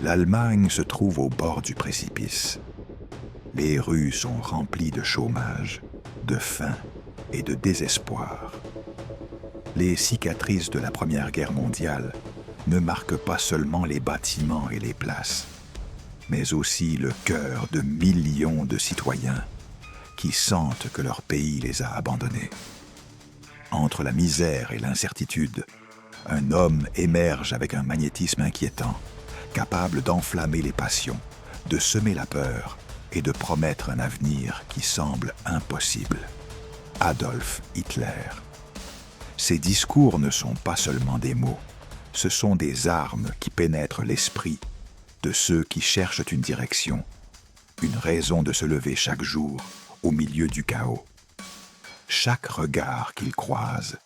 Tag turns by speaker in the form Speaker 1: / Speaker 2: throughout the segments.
Speaker 1: L'Allemagne se trouve au bord du précipice. Les rues sont remplies de chômage, de faim et de désespoir. Les cicatrices de la Première Guerre mondiale ne marquent pas seulement les bâtiments et les places, mais aussi le cœur de millions de citoyens qui sentent que leur pays les a abandonnés. Entre la misère et l'incertitude, un homme émerge avec un magnétisme inquiétant, capable d'enflammer les passions, de semer la peur et de promettre un avenir qui semble impossible. Adolf Hitler. Ses discours ne sont pas seulement des mots, ce sont des armes qui pénètrent l'esprit de ceux qui cherchent une direction, une raison de se lever chaque jour au milieu du chaos. Chaque regard qu'il croise,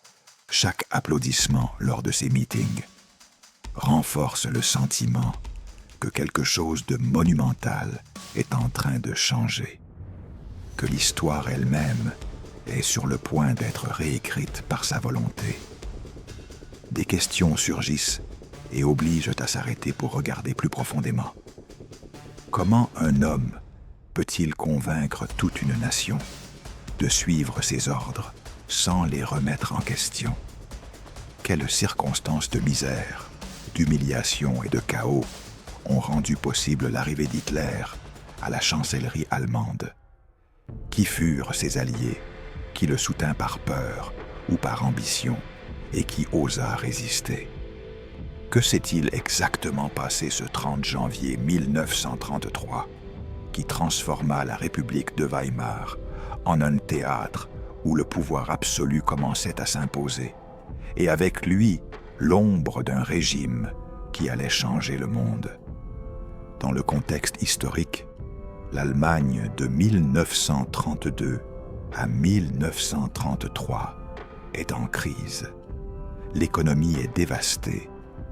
Speaker 1: chaque applaudissement lors de ses meetings, renforce le sentiment que quelque chose de monumental est en train de changer, que l'histoire elle-même est sur le point d'être réécrite par sa volonté. Des questions surgissent et obligent à s'arrêter pour regarder plus profondément. Comment un homme peut-il convaincre toute une nation de suivre ses ordres sans les remettre en question? Quelles circonstances de misère, d'humiliation et de chaos ont rendu possible l'arrivée d'Hitler à la chancellerie allemande? Qui furent ses alliés, qui le soutint par peur ou par ambition et qui osa résister? Que s'est-il exactement passé ce 30 janvier 1933 qui transforma la République de Weimar en un théâtre où le pouvoir absolu commençait à s'imposer, et avec lui l'ombre d'un régime qui allait changer le monde? Dans le contexte historique, l'Allemagne de 1932 à 1933 est en crise. L'économie est dévastée,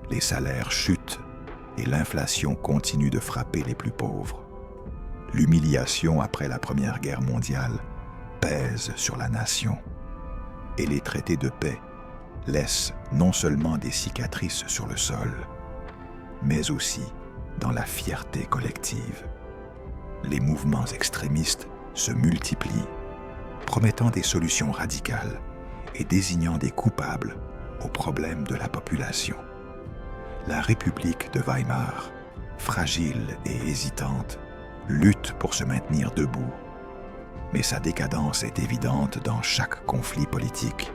Speaker 1: les salaires chutent et l'inflation continue de frapper les plus pauvres. L'humiliation après la Première Guerre mondiale pèse sur la nation et les traités de paix laissent non seulement des cicatrices sur le sol, mais aussi dans la fierté collective. Les mouvements extrémistes se multiplient, promettant des solutions radicales et désignant des coupables aux problèmes de la population. La République de Weimar, fragile et hésitante, lutte pour se maintenir debout, mais sa décadence est évidente dans chaque conflit politique,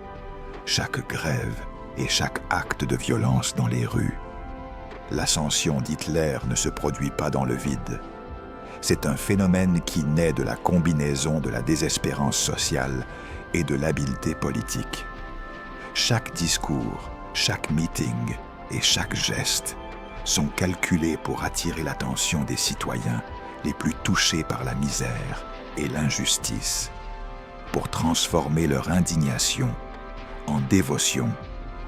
Speaker 1: chaque grève et chaque acte de violence dans les rues. L'ascension d'Hitler ne se produit pas dans le vide. C'est un phénomène qui naît de la combinaison de la désespérance sociale et de l'habileté politique. Chaque discours, chaque meeting et chaque geste sont calculés pour attirer l'attention des citoyens les plus touchés par la misère et l'injustice, pour transformer leur indignation en dévotion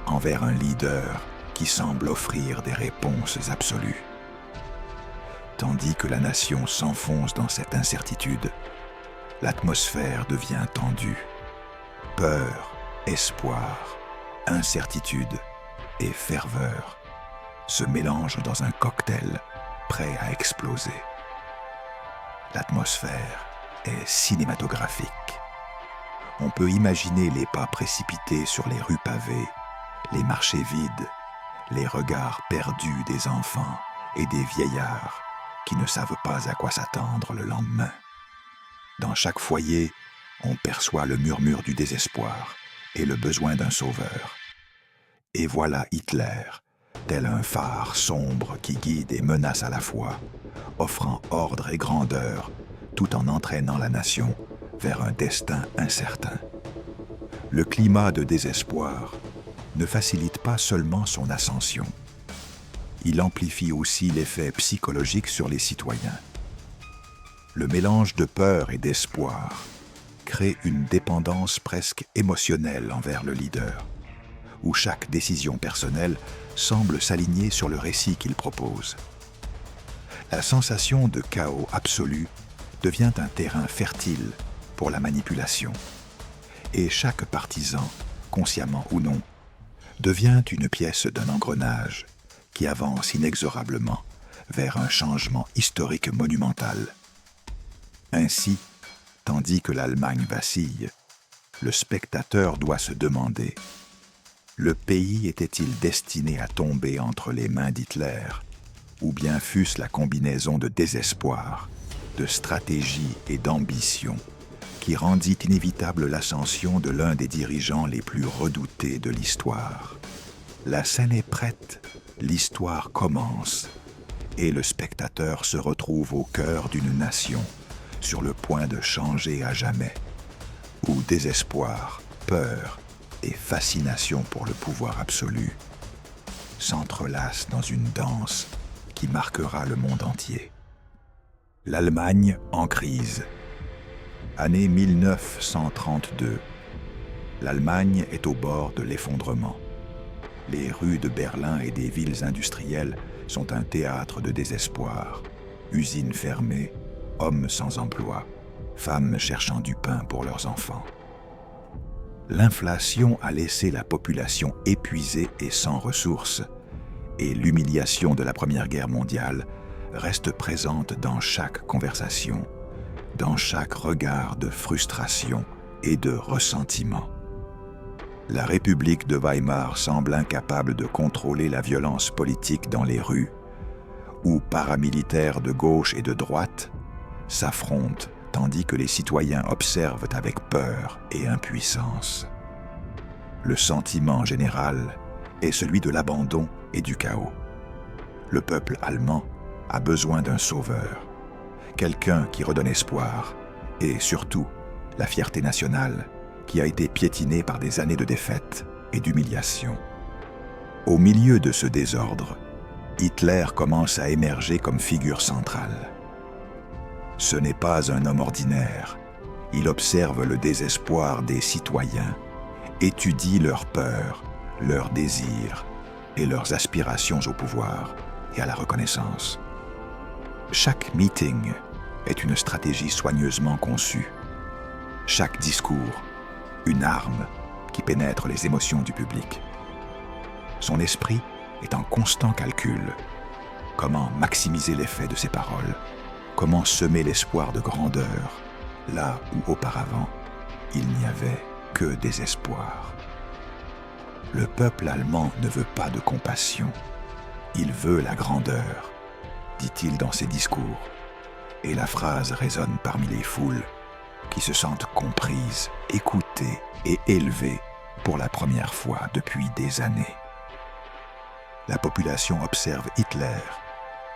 Speaker 1: envers un leader qui semble offrir des réponses absolues. Tandis que la nation s'enfonce dans cette incertitude, l'atmosphère devient tendue. Peur, espoir, incertitude et ferveur se mélangent dans un cocktail prêt à exploser. L'atmosphère est cinématographique. On peut imaginer les pas précipités sur les rues pavées, les marchés vides, les regards perdus des enfants et des vieillards qui ne savent pas à quoi s'attendre le lendemain. Dans chaque foyer, on perçoit le murmure du désespoir et le besoin d'un sauveur. Et voilà Hitler, tel un phare sombre qui guide et menace à la fois, offrant ordre et grandeur, tout en entraînant la nation vers un destin incertain. Le climat de désespoir ne facilite pas seulement son ascension. Il amplifie aussi l'effet psychologique sur les citoyens. Le mélange de peur et d'espoir crée une dépendance presque émotionnelle envers le leader, où chaque décision personnelle semble s'aligner sur le récit qu'il propose. La sensation de chaos absolu devient un terrain fertile pour la manipulation, et chaque partisan, consciemment ou non, devient une pièce d'un engrenage qui avance inexorablement vers un changement historique monumental. Ainsi, tandis que l'Allemagne vacille, le spectateur doit se demander: le pays était-il destiné à tomber entre les mains d'Hitler, ou bien fût-ce la combinaison de désespoir, de stratégie et d'ambition qui rendit inévitable l'ascension de l'un des dirigeants les plus redoutés de l'histoire? La scène est prête, l'histoire commence, et le spectateur se retrouve au cœur d'une nation, sur le point de changer à jamais, où désespoir, peur et fascination pour le pouvoir absolu s'entrelacent dans une danse qui marquera le monde entier. L'Allemagne en crise. Année 1932. L'Allemagne est au bord de l'effondrement. Les rues de Berlin et des villes industrielles sont un théâtre de désespoir. Usines fermées, hommes sans emploi, femmes cherchant du pain pour leurs enfants. L'inflation a laissé la population épuisée et sans ressources, et l'humiliation de la Première Guerre mondiale reste présente dans chaque conversation, dans chaque regard de frustration et de ressentiment. La République de Weimar semble incapable de contrôler la violence politique dans les rues, où paramilitaires de gauche et de droite s'affrontent tandis que les citoyens observent avec peur et impuissance. Le sentiment général est celui de l'abandon et du chaos. Le peuple allemand a besoin d'un sauveur, quelqu'un qui redonne espoir, et surtout la fierté nationale qui a été piétinée par des années de défaite et d'humiliation. Au milieu de ce désordre, Hitler commence à émerger comme figure centrale. Ce n'est pas un homme ordinaire. Il observe le désespoir des citoyens, étudie leurs peurs, leurs désirs et leurs aspirations au pouvoir et à la reconnaissance. Chaque meeting est une stratégie soigneusement conçue. Chaque discours, une arme qui pénètre les émotions du public. Son esprit est en constant calcul. Comment maximiser l'effet de ses paroles? Comment semer l'espoir de grandeur, là où auparavant, il n'y avait que désespoir. Le peuple allemand ne veut pas de compassion, il veut la grandeur, dit-il dans ses discours, et la phrase résonne parmi les foules qui se sentent comprises, écoutées et élevées pour la première fois depuis des années. La population observe Hitler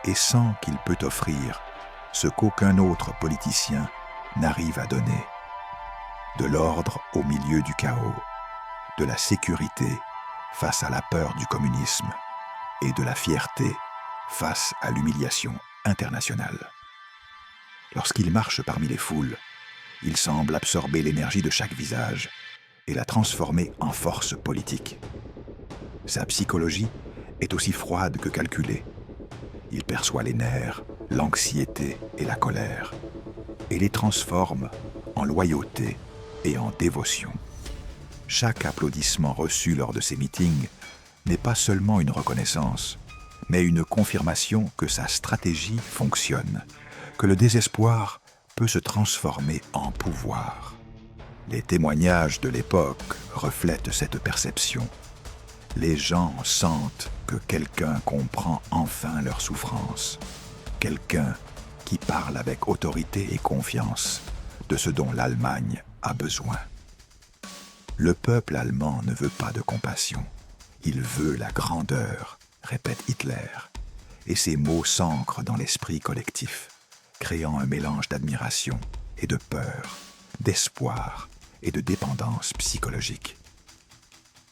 Speaker 1: et sent qu'il peut offrir ce qu'aucun autre politicien n'arrive à donner. De l'ordre au milieu du chaos, de la sécurité face à la peur du communisme et de la fierté face à l'humiliation internationale. Lorsqu'il marche parmi les foules, il semble absorber l'énergie de chaque visage et la transformer en force politique. Sa psychologie est aussi froide que calculée. Il perçoit les nerfs, l'anxiété et la colère, et les transforme en loyauté et en dévotion. Chaque applaudissement reçu lors de ces meetings n'est pas seulement une reconnaissance, mais une confirmation que sa stratégie fonctionne, que le désespoir peut se transformer en pouvoir. Les témoignages de l'époque reflètent cette perception. Les gens sentent que quelqu'un comprend enfin leur souffrance, quelqu'un qui parle avec autorité et confiance de ce dont l'Allemagne a besoin. Le peuple allemand ne veut pas de compassion, il veut la grandeur, répète Hitler, et ces mots s'ancrent dans l'esprit collectif, créant un mélange d'admiration et de peur, d'espoir et de dépendance psychologique.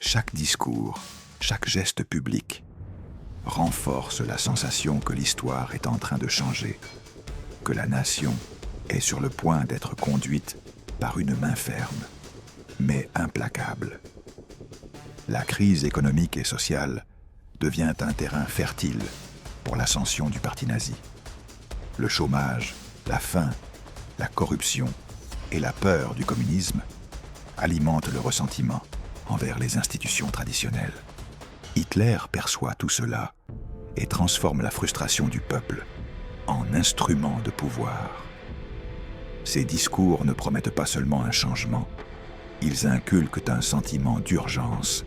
Speaker 1: Chaque discours, chaque geste public renforce la sensation que l'histoire est en train de changer, que la nation est sur le point d'être conduite par une main ferme, mais implacable. La crise économique et sociale devient un terrain fertile pour l'ascension du parti nazi. Le chômage, la faim, la corruption et la peur du communisme alimentent le ressentiment envers les institutions traditionnelles. Hitler perçoit tout cela et transforme la frustration du peuple en instrument de pouvoir. Ces discours ne promettent pas seulement un changement, ils inculquent un sentiment d'urgence,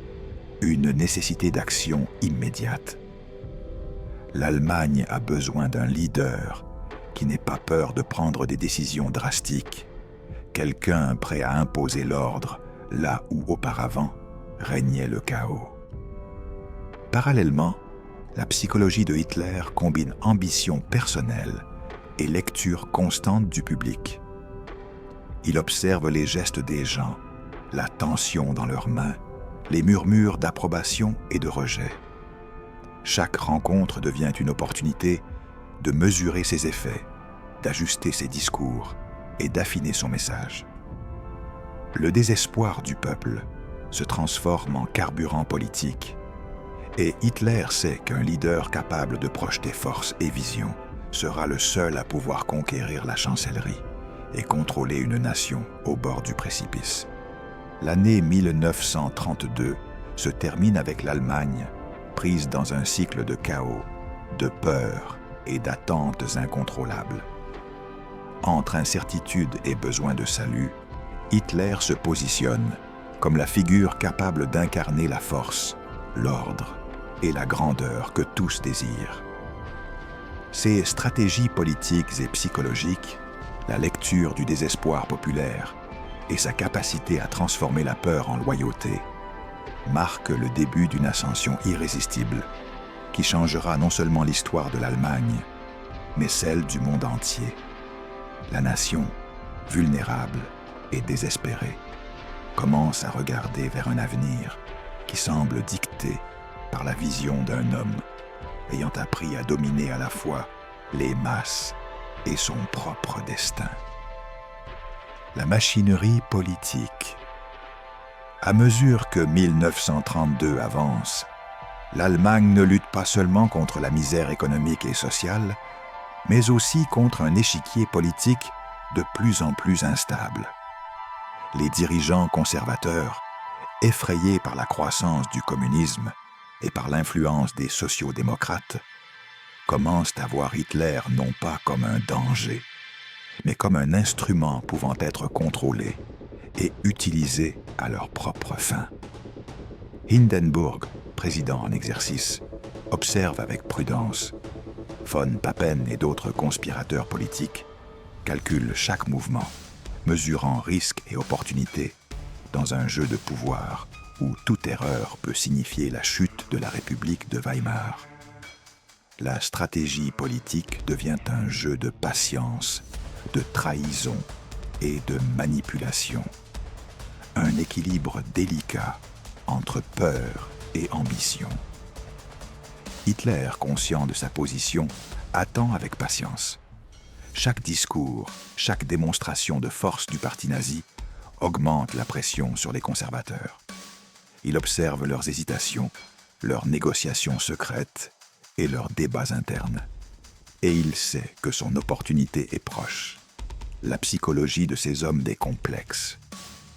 Speaker 1: une nécessité d'action immédiate. L'Allemagne a besoin d'un leader qui n'ait pas peur de prendre des décisions drastiques, quelqu'un prêt à imposer l'ordre là où auparavant régnait le chaos. Parallèlement, la psychologie de Hitler combine ambition personnelle et lecture constante du public. Il observe les gestes des gens, la tension dans leurs mains, les murmures d'approbation et de rejet. Chaque rencontre devient une opportunité de mesurer ses effets, d'ajuster ses discours et d'affiner son message. Le désespoir du peuple se transforme en carburant politique, et Hitler sait qu'un leader capable de projeter force et vision sera le seul à pouvoir conquérir la chancellerie et contrôler une nation au bord du précipice. L'année 1932 se termine avec l'Allemagne prise dans un cycle de chaos, de peur et d'attentes incontrôlables. Entre incertitude et besoin de salut, Hitler se positionne comme la figure capable d'incarner la force, l'ordre et la grandeur que tous désirent. Ses stratégies politiques et psychologiques, la lecture du désespoir populaire et sa capacité à transformer la peur en loyauté marquent le début d'une ascension irrésistible qui changera non seulement l'histoire de l'Allemagne, mais celle du monde entier. La nation, vulnérable et désespérée, commence à regarder vers un avenir qui semble dicté par la vision d'un homme ayant appris à dominer à la fois les masses et son propre destin. La machinerie politique. À mesure que 1932 avance, l'Allemagne ne lutte pas seulement contre la misère économique et sociale, mais aussi contre un échiquier politique de plus en plus instable. Les dirigeants conservateurs, effrayés par la croissance du communisme et par l'influence des sociaux-démocrates, commencent à voir Hitler non pas comme un danger, mais comme un instrument pouvant être contrôlé et utilisé à leur propre fin. Hindenburg, président en exercice, observe avec prudence. Von Papen et d'autres conspirateurs politiques calculent chaque mouvement, mesurant risques et opportunités dans un jeu de pouvoir où toute erreur peut signifier la chute de la République de Weimar. La stratégie politique devient un jeu de patience, de trahison et de manipulation. Un équilibre délicat entre peur et ambition. Hitler, conscient de sa position, attend avec patience. Chaque discours, chaque démonstration de force du parti nazi augmente la pression sur les conservateurs. Il observe leurs hésitations, leurs négociations secrètes et leurs débats internes. Et il sait que son opportunité est proche. La psychologie de ces hommes est complexe.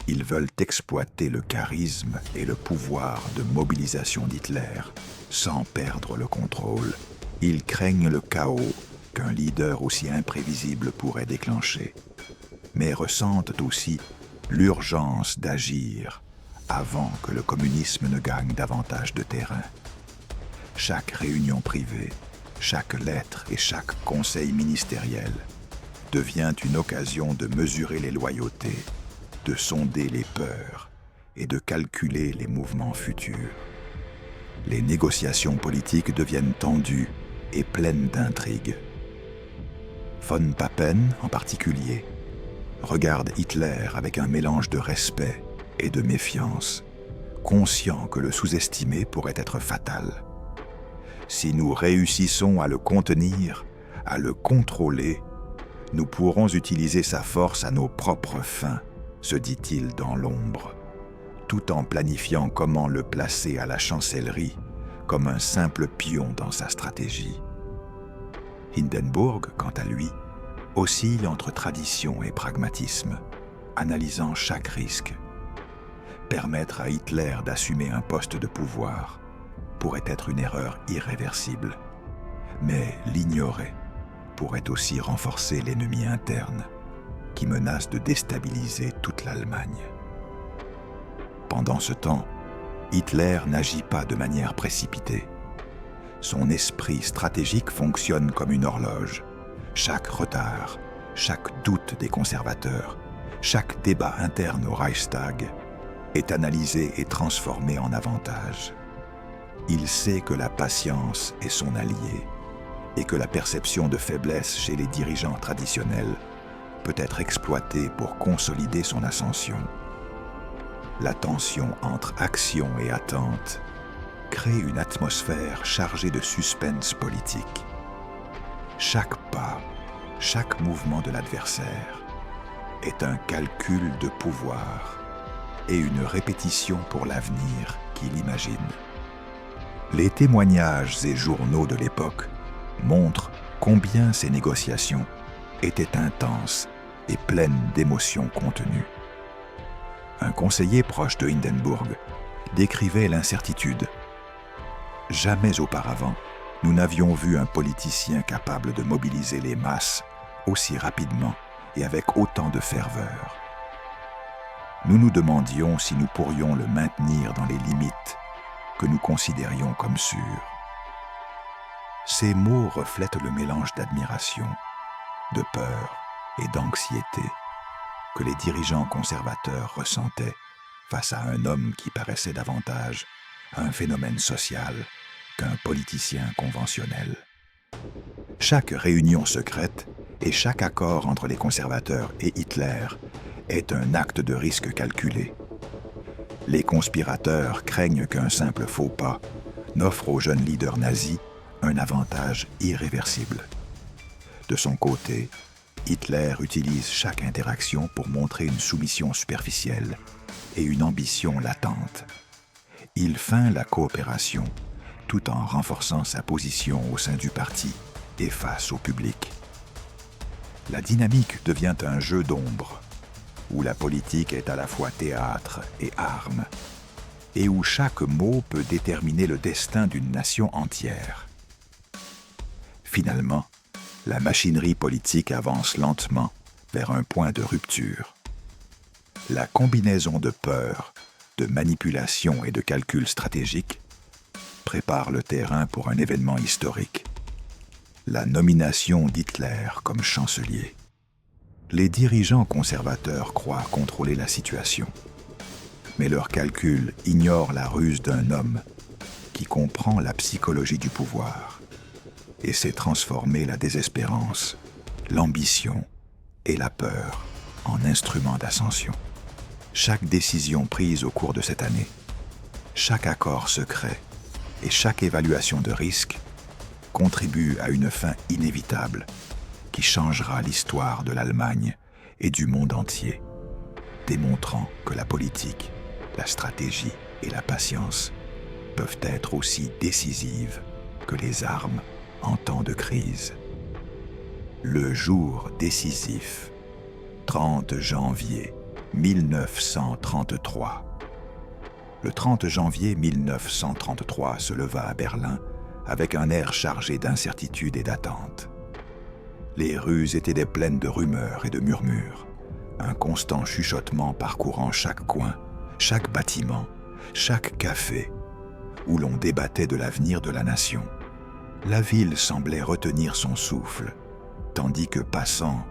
Speaker 1: Ils veulent exploiter le charisme et le pouvoir de mobilisation d'Hitler sans perdre le contrôle. Ils craignent le chaos qu'un leader aussi imprévisible pourrait déclencher, mais ressentent aussi l'urgence d'agir avant que le communisme ne gagne davantage de terrain. Chaque réunion privée, chaque lettre et chaque conseil ministériel devient une occasion de mesurer les loyautés, de sonder les peurs et de calculer les mouvements futurs. Les négociations politiques deviennent tendues et pleines d'intrigues. Von Papen, en particulier, regarde Hitler avec un mélange de respect et de méfiance, conscient que le sous-estimer pourrait être fatal. Si nous réussissons à le contenir, à le contrôler, nous pourrons utiliser sa force à nos propres fins, se dit-il dans l'ombre, tout en planifiant comment le placer à la chancellerie comme un simple pion dans sa stratégie. Hindenburg, quant à lui, oscille entre tradition et pragmatisme, analysant chaque risque. Permettre à Hitler d'assumer un poste de pouvoir pourrait être une erreur irréversible, Mais l'ignorer pourrait aussi renforcer l'ennemi interne qui menace de déstabiliser toute l'Allemagne. Pendant ce temps, Hitler n'agit pas de manière précipitée. Son esprit stratégique fonctionne comme une horloge. Chaque retard, chaque doute des conservateurs, chaque débat interne au Reichstag est analysé et transformé en avantage. Il sait que la patience est son allié et que la perception de faiblesse chez les dirigeants traditionnels peut être exploitée pour consolider son ascension. La tension entre action et attente crée une atmosphère chargée de suspense politique. Chaque pas, chaque mouvement de l'adversaire est un calcul de pouvoir et une répétition pour l'avenir qu'il imagine. Les témoignages et journaux de l'époque montrent combien ces négociations étaient intenses et pleines d'émotions contenues. Un conseiller proche de Hindenburg décrivait l'incertitude. Jamais auparavant, nous n'avions vu un politicien capable de mobiliser les masses aussi rapidement et avec autant de ferveur. Nous nous demandions si nous pourrions le maintenir dans les limites que nous considérions comme sûres. Ces mots reflètent le mélange d'admiration, de peur et d'anxiété que les dirigeants conservateurs ressentaient face à un homme qui paraissait davantage un phénomène social qu'un politicien conventionnel. Chaque réunion secrète et chaque accord entre les conservateurs et Hitler est un acte de risque calculé. Les conspirateurs craignent qu'un simple faux pas n'offre au jeune leader nazi un avantage irréversible. De son côté, Hitler utilise chaque interaction pour montrer une soumission superficielle et une ambition latente. Il feint la coopération tout en renforçant sa position au sein du parti et face au public. La dynamique devient un jeu d'ombre, où la politique est à la fois théâtre et arme, et où chaque mot peut déterminer le destin d'une nation entière. Finalement, la machinerie politique avance lentement vers un point de rupture. La combinaison de peur, de manipulation et de calcul stratégique prépare le terrain pour un événement historique, la nomination d'Hitler comme chancelier. Les dirigeants conservateurs croient contrôler la situation, mais leur calcul ignore la ruse d'un homme qui comprend la psychologie du pouvoir et sait transformer la désespérance, l'ambition et la peur en instruments d'ascension. Chaque décision prise au cours de cette année, chaque accord secret et chaque évaluation de risque contribue à une fin inévitable qui changera l'histoire de l'Allemagne et du monde entier, démontrant que la politique, la stratégie et la patience peuvent être aussi décisives que les armes en temps de crise. Le jour décisif, 30 janvier 1933. Le 30 janvier 1933 se leva à Berlin avec un air chargé d'incertitude et d'attente. Les rues étaient pleines de rumeurs et de murmures, un constant chuchotement parcourant chaque coin, chaque bâtiment, chaque café, où l'on débattait de l'avenir de la nation. La ville semblait retenir son souffle, tandis que passants,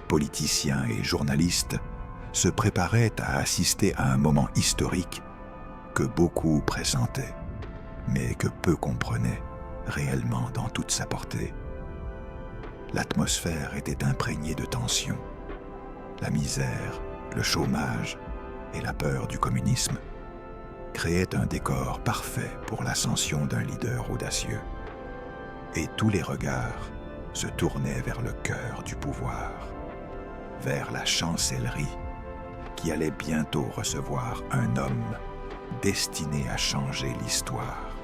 Speaker 1: politiciens et journalistes se préparaient à assister à un moment historique que beaucoup pressentaient, mais que peu comprenaient réellement dans toute sa portée. L'atmosphère était imprégnée de tension. La misère, le chômage et la peur du communisme créaient un décor parfait pour l'ascension d'un leader audacieux. Et tous les regards se tournaient vers le cœur du pouvoir, vers la chancellerie qui allait bientôt recevoir un homme destiné à changer l'histoire.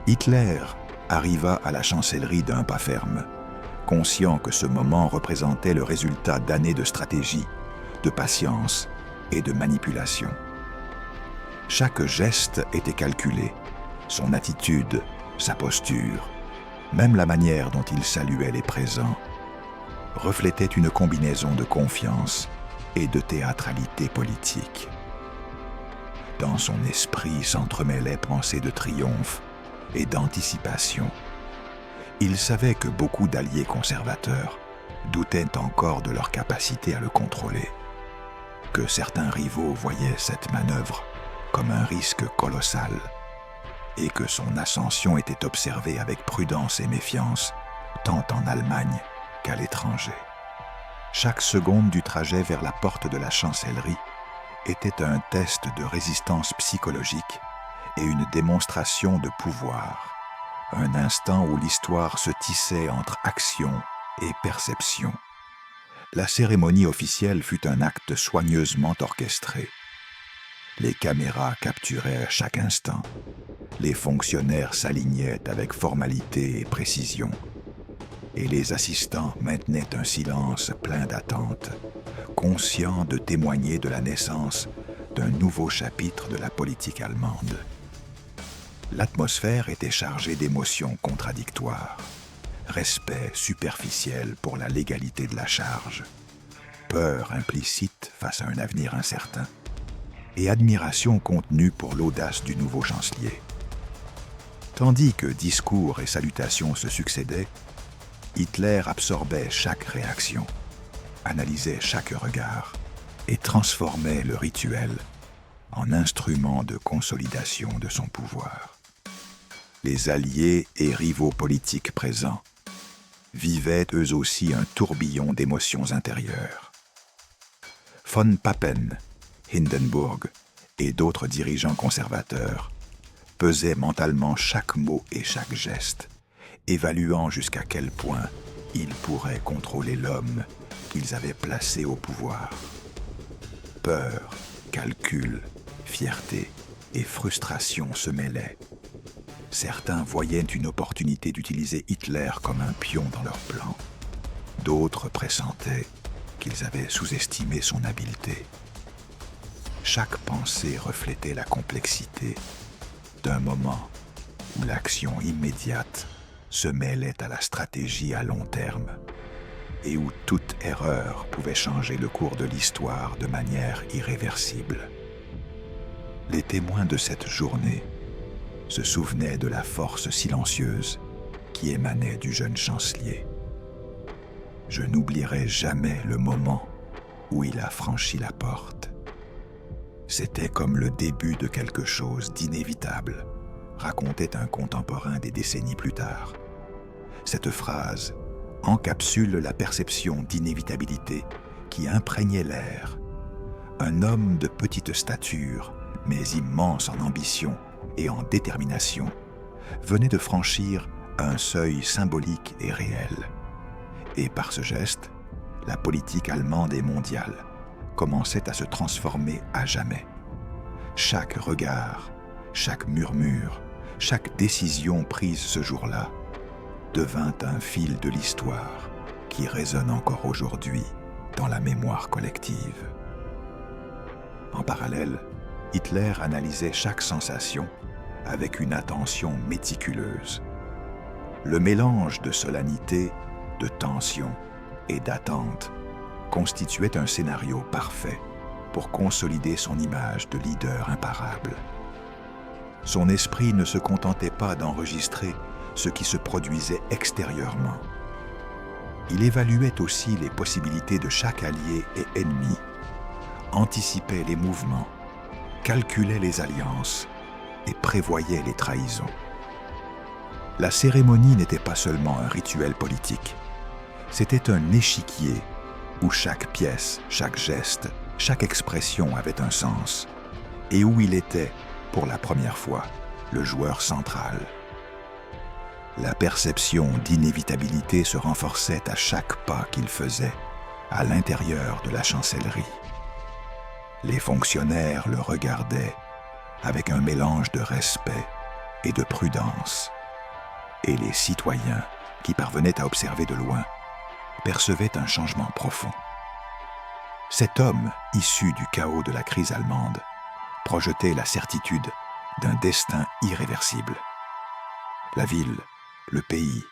Speaker 1: Hitler arriva à la chancellerie d'un pas ferme, conscient que ce moment représentait le résultat d'années de stratégie, de patience et de manipulation. Chaque geste était calculé, son attitude, sa posture, Même la manière dont il saluait les présents reflétait une combinaison de confiance et de théâtralité politique. Dans son esprit s'entremêlaient pensées de triomphe et d'anticipation. Il savait que beaucoup d'alliés conservateurs doutaient encore de leur capacité à le contrôler, que certains rivaux voyaient cette manœuvre comme un risque colossal et que son ascension était observée avec prudence et méfiance, tant en Allemagne qu'à l'étranger. Chaque seconde du trajet vers la porte de la chancellerie était un test de résistance psychologique et une démonstration de pouvoir, un instant où l'histoire se tissait entre action et perception. La cérémonie officielle fut un acte soigneusement orchestré. Les caméras capturaient à chaque instant. Les fonctionnaires s'alignaient avec formalité et précision. Et les assistants maintenaient un silence plein d'attente, conscients de témoigner de la naissance d'un nouveau chapitre de la politique allemande. L'atmosphère était chargée d'émotions contradictoires. Respect superficiel pour la légalité de la charge, peur implicite face à un avenir incertain, et admiration contenue pour l'audace du nouveau chancelier. Tandis que discours et salutations se succédaient, Hitler absorbait chaque réaction, analysait chaque regard et transformait le rituel en instrument de consolidation de son pouvoir. Les alliés et rivaux politiques présents vivaient eux aussi un tourbillon d'émotions intérieures. Von Papen, Hindenburg et d'autres dirigeants conservateurs pesaient mentalement chaque mot et chaque geste, évaluant jusqu'à quel point ils pourraient contrôler l'homme qu'ils avaient placé au pouvoir. Peur, calcul, fierté et frustration se mêlaient. Certains voyaient une opportunité d'utiliser Hitler comme un pion dans leur plan. D'autres pressentaient qu'ils avaient sous-estimé son habileté. Chaque pensée reflétait la complexité d'un moment où l'action immédiate se mêlait à la stratégie à long terme et où toute erreur pouvait changer le cours de l'histoire de manière irréversible. Les témoins de cette journée se souvenaient de la force silencieuse qui émanait du jeune chancelier. Je n'oublierai jamais le moment où il a franchi la porte. C'était comme le début de quelque chose d'inévitable, racontait un contemporain des décennies plus tard. Cette phrase encapsule la perception d'inévitabilité qui imprégnait l'air. Un homme de petite stature, mais immense en ambition et en détermination, venait de franchir un seuil symbolique et réel. Et par ce geste, la politique allemande et mondiale commençait à se transformer à jamais. Chaque regard, chaque murmure, chaque décision prise ce jour-là devint un fil de l'histoire qui résonne encore aujourd'hui dans la mémoire collective. En parallèle, Hitler analysait chaque sensation avec une attention méticuleuse. Le mélange de solennité, de tension et d'attente constituait un scénario parfait pour consolider son image de leader imparable. Son esprit ne se contentait pas d'enregistrer ce qui se produisait extérieurement. Il évaluait aussi les possibilités de chaque allié et ennemi, anticipait les mouvements, calculait les alliances et prévoyait les trahisons. La cérémonie n'était pas seulement un rituel politique, c'était un échiquier où chaque pièce, chaque geste, chaque expression avait un sens et où il était, pour la première fois, le joueur central. La perception d'inévitabilité se renforçait à chaque pas qu'il faisait à l'intérieur de la chancellerie. Les fonctionnaires le regardaient avec un mélange de respect et de prudence, et les citoyens qui parvenaient à observer de loin percevaient un changement profond. Cet homme, issu du chaos de la crise allemande, projetait la certitude d'un destin irréversible. La ville, le pays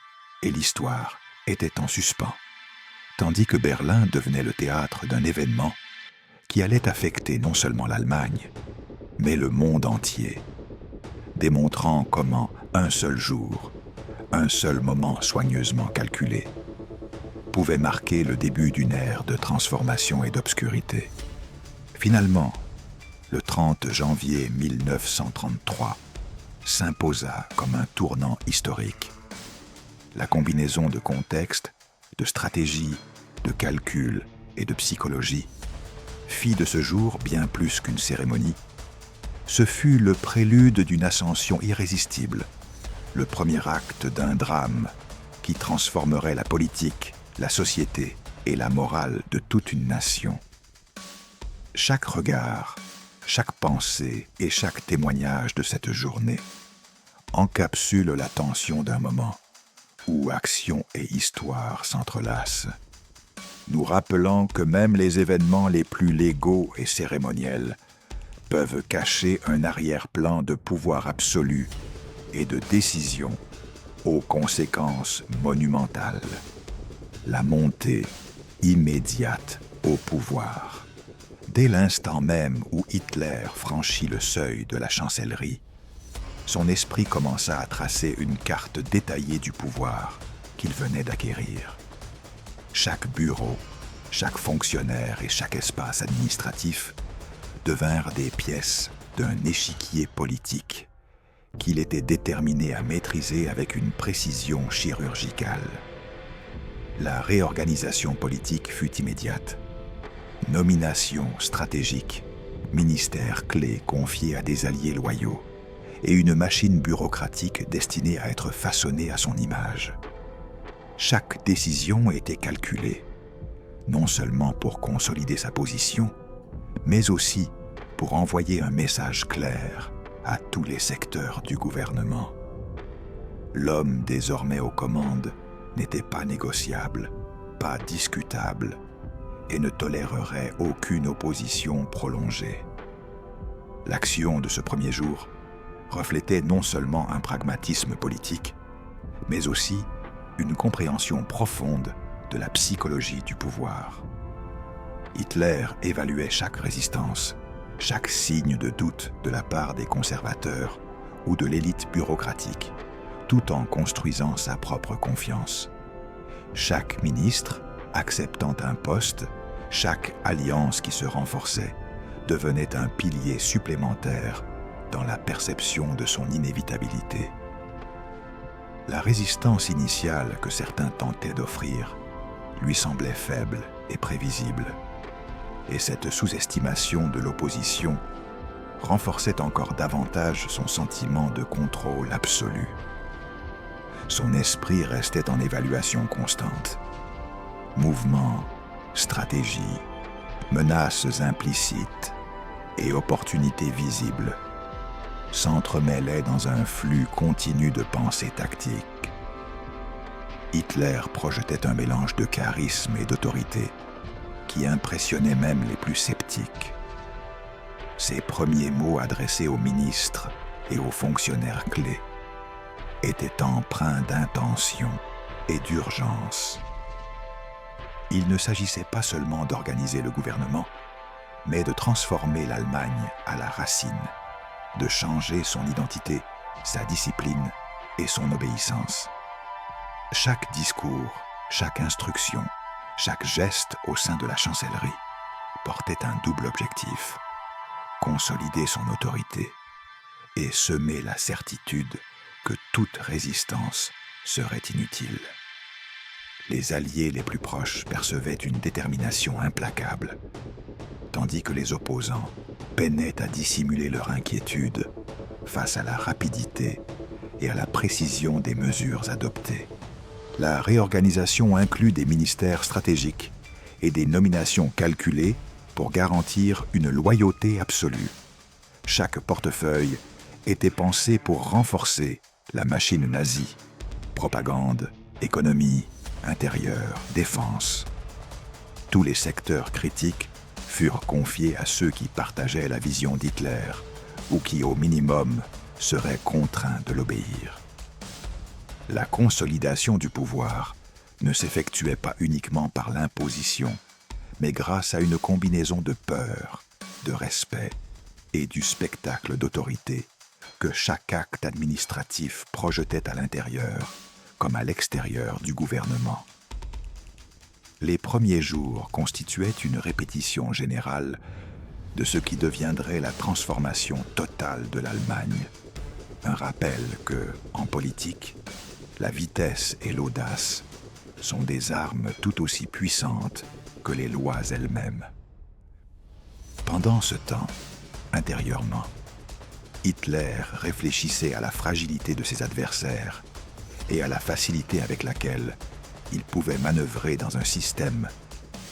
Speaker 1: et l'histoire étaient en suspens, tandis que Berlin devenait le théâtre d'un événement qui allait affecter non seulement l'Allemagne, mais le monde entier, démontrant comment un seul jour, un seul moment soigneusement calculé, pouvait marquer le début d'une ère de transformation et d'obscurité. Finalement, le 30 janvier 1933 s'imposa comme un tournant historique. La combinaison de contexte, de stratégie, de calcul et de psychologie fit de ce jour bien plus qu'une cérémonie. Ce fut le prélude d'une ascension irrésistible, le premier acte d'un drame qui transformerait la politique, la société et la morale de toute une nation. Chaque regard, chaque pensée et chaque témoignage de cette journée encapsule la tension d'un moment où action et histoire s'entrelacent, nous rappelant que même les événements les plus légaux et cérémoniels peuvent cacher un arrière-plan de pouvoir absolu et de décision aux conséquences monumentales. La montée immédiate au pouvoir. Dès l'instant même où Hitler franchit le seuil de la chancellerie, son esprit commença à tracer une carte détaillée du pouvoir qu'il venait d'acquérir. Chaque bureau, chaque fonctionnaire et chaque espace administratif devinrent des pièces d'un échiquier politique qu'il était déterminé à maîtriser avec une précision chirurgicale. La réorganisation politique fut immédiate. Nomination stratégique, ministères clés confiés à des alliés loyaux et une machine bureaucratique destinée à être façonnée à son image. Chaque décision était calculée, non seulement pour consolider sa position, mais aussi pour envoyer un message clair à tous les secteurs du gouvernement. L'homme désormais aux commandes n'était pas négociable, pas discutable, et ne tolérerait aucune opposition prolongée. L'action de ce premier jour reflétait non seulement un pragmatisme politique, mais aussi une compréhension profonde de la psychologie du pouvoir. Hitler évaluait chaque résistance, chaque signe de doute de la part des conservateurs ou de l'élite bureaucratique, tout en construisant sa propre confiance. Chaque ministre, acceptant un poste, chaque alliance qui se renforçait, devenait un pilier supplémentaire dans la perception de son inévitabilité. La résistance initiale que certains tentaient d'offrir lui semblait faible et prévisible, et cette sous-estimation de l'opposition renforçait encore davantage son sentiment de contrôle absolu. Son esprit restait en évaluation constante. Mouvements, stratégies, menaces implicites et opportunités visibles s'entremêlaient dans un flux continu de pensées tactiques. Hitler projetait un mélange de charisme et d'autorité qui impressionnait même les plus sceptiques. Ses premiers mots adressés aux ministres et aux fonctionnaires clés étaient empreints d'intention et d'urgence. Il ne s'agissait pas seulement d'organiser le gouvernement, mais de transformer l'Allemagne à la racine, de changer son identité, sa discipline et son obéissance. Chaque discours, chaque instruction, chaque geste au sein de la chancellerie portait un double objectif: consolider son autorité et semer la certitude que toute résistance serait inutile. Les alliés les plus proches percevaient une détermination implacable, tandis que les opposants peinaient à dissimuler leur inquiétude face à la rapidité et à la précision des mesures adoptées. La réorganisation inclut des ministères stratégiques et des nominations calculées pour garantir une loyauté absolue. Chaque portefeuille était pensé pour renforcer la machine nazie: propagande, économie, intérieur, défense. Tous les secteurs critiques furent confiés à ceux qui partageaient la vision d'Hitler ou qui, au minimum, seraient contraints de l'obéir. La consolidation du pouvoir ne s'effectuait pas uniquement par l'imposition, mais grâce à une combinaison de peur, de respect et du spectacle d'autorité que chaque acte administratif projetait à l'intérieur comme à l'extérieur du gouvernement. Les premiers jours constituaient une répétition générale de ce qui deviendrait la transformation totale de l'Allemagne. Un rappel que, en politique, la vitesse et l'audace sont des armes tout aussi puissantes que les lois elles-mêmes. Pendant ce temps, intérieurement, Hitler réfléchissait à la fragilité de ses adversaires et à la facilité avec laquelle il pouvait manœuvrer dans un système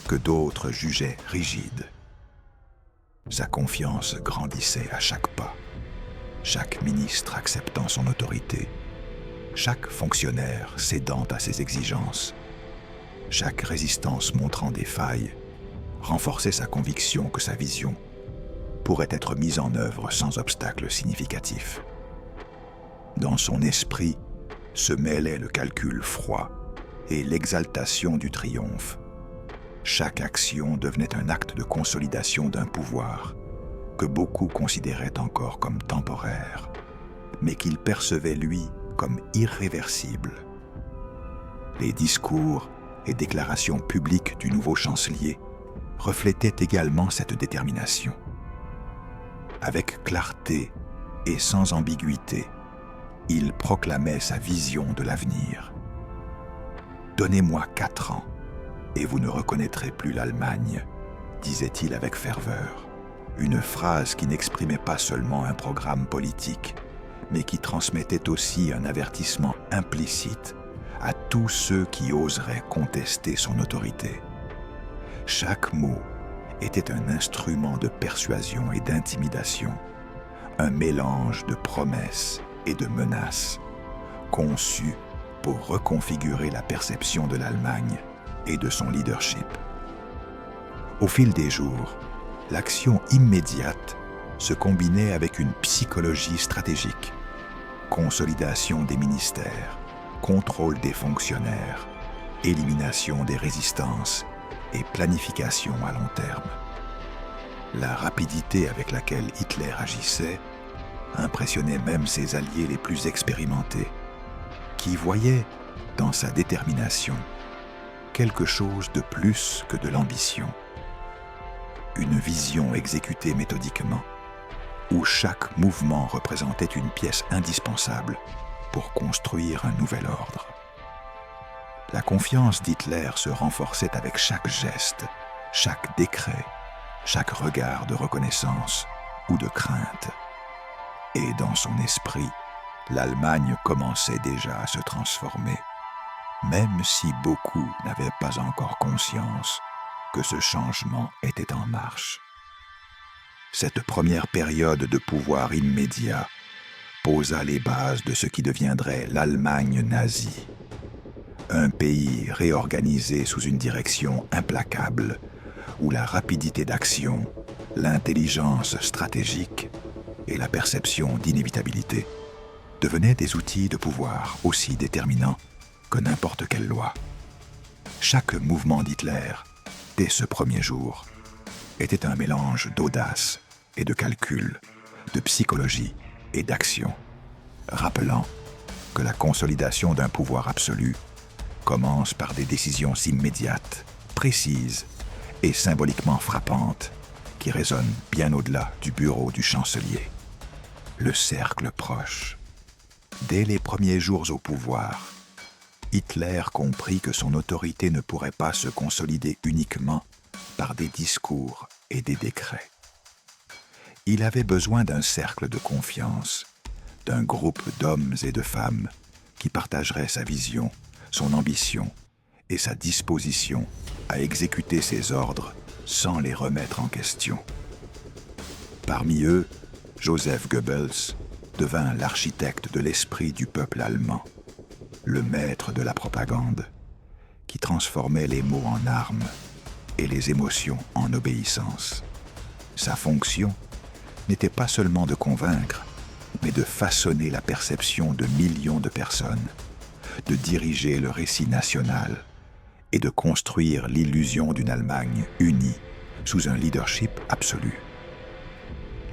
Speaker 1: que d'autres jugeaient rigide. Sa confiance grandissait à chaque pas, chaque ministre acceptant son autorité, chaque fonctionnaire cédant à ses exigences, chaque résistance montrant des failles, renforçait sa conviction que sa vision pourrait être mise en œuvre sans obstacle significatif. Dans son esprit se mêlait le calcul froid et l'exaltation du triomphe. Chaque action devenait un acte de consolidation d'un pouvoir que beaucoup considéraient encore comme temporaire, mais qu'il percevait, lui, comme irréversible. Les discours et déclarations publiques du nouveau chancelier reflétaient également cette détermination. Avec clarté et sans ambiguïté, il proclamait sa vision de l'avenir. « Donnez-moi 4 ans, et vous ne reconnaîtrez plus l'Allemagne », disait-il avec ferveur. Une phrase qui n'exprimait pas seulement un programme politique, mais qui transmettait aussi un avertissement implicite à tous ceux qui oseraient contester son autorité. Chaque mot était un instrument de persuasion et d'intimidation, un mélange de promesses et de menaces, conçu pour reconfigurer la perception de l'Allemagne et de son leadership. Au fil des jours, l'action immédiate se combinait avec une psychologie stratégique, consolidation des ministères, contrôle des fonctionnaires, élimination des résistances et planification à long terme. La rapidité avec laquelle Hitler agissait impressionnait même ses alliés les plus expérimentés, qui voyaient dans sa détermination quelque chose de plus que de l'ambition. Une vision exécutée méthodiquement, où chaque mouvement représentait une pièce indispensable pour construire un nouvel ordre. La confiance d'Hitler se renforçait avec chaque geste, chaque décret, chaque regard de reconnaissance ou de crainte. Et dans son esprit, l'Allemagne commençait déjà à se transformer, même si beaucoup n'avaient pas encore conscience que ce changement était en marche. Cette première période de pouvoir immédiat posa les bases de ce qui deviendrait l'Allemagne nazie. Un pays réorganisé sous une direction implacable, où la rapidité d'action, l'intelligence stratégique et la perception d'inévitabilité devenaient des outils de pouvoir aussi déterminants que n'importe quelle loi. Chaque mouvement d'Hitler, dès ce premier jour, était un mélange d'audace et de calcul, de psychologie et d'action, rappelant que la consolidation d'un pouvoir absolu commence par des décisions immédiates, précises et symboliquement frappantes qui résonnent bien au-delà du bureau du chancelier. Le cercle proche. Dès les premiers jours au pouvoir, Hitler comprit que son autorité ne pourrait pas se consolider uniquement par des discours et des décrets. Il avait besoin d'un cercle de confiance, d'un groupe d'hommes et de femmes qui partageraient sa vision, son ambition et sa disposition à exécuter ses ordres sans les remettre en question. Parmi eux, Joseph Goebbels devint l'architecte de l'esprit du peuple allemand, le maître de la propagande, qui transformait les mots en armes et les émotions en obéissance. Sa fonction n'était pas seulement de convaincre, mais de façonner la perception de millions de personnes, de diriger le récit national et de construire l'illusion d'une Allemagne unie sous un leadership absolu.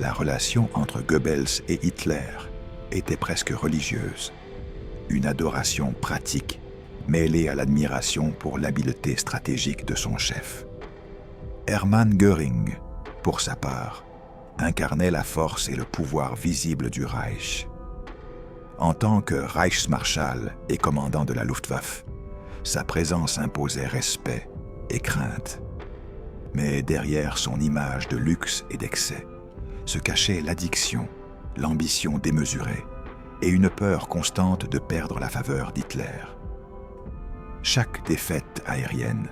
Speaker 1: La relation entre Goebbels et Hitler était presque religieuse, une adoration pratique mêlée à l'admiration pour l'habileté stratégique de son chef. Hermann Göring, pour sa part, incarnait la force et le pouvoir visible du Reich. En tant que Reichsmarschall et commandant de la Luftwaffe, sa présence imposait respect et crainte. Mais derrière son image de luxe et d'excès, se cachait l'addiction, l'ambition démesurée et une peur constante de perdre la faveur d'Hitler. Chaque défaite aérienne,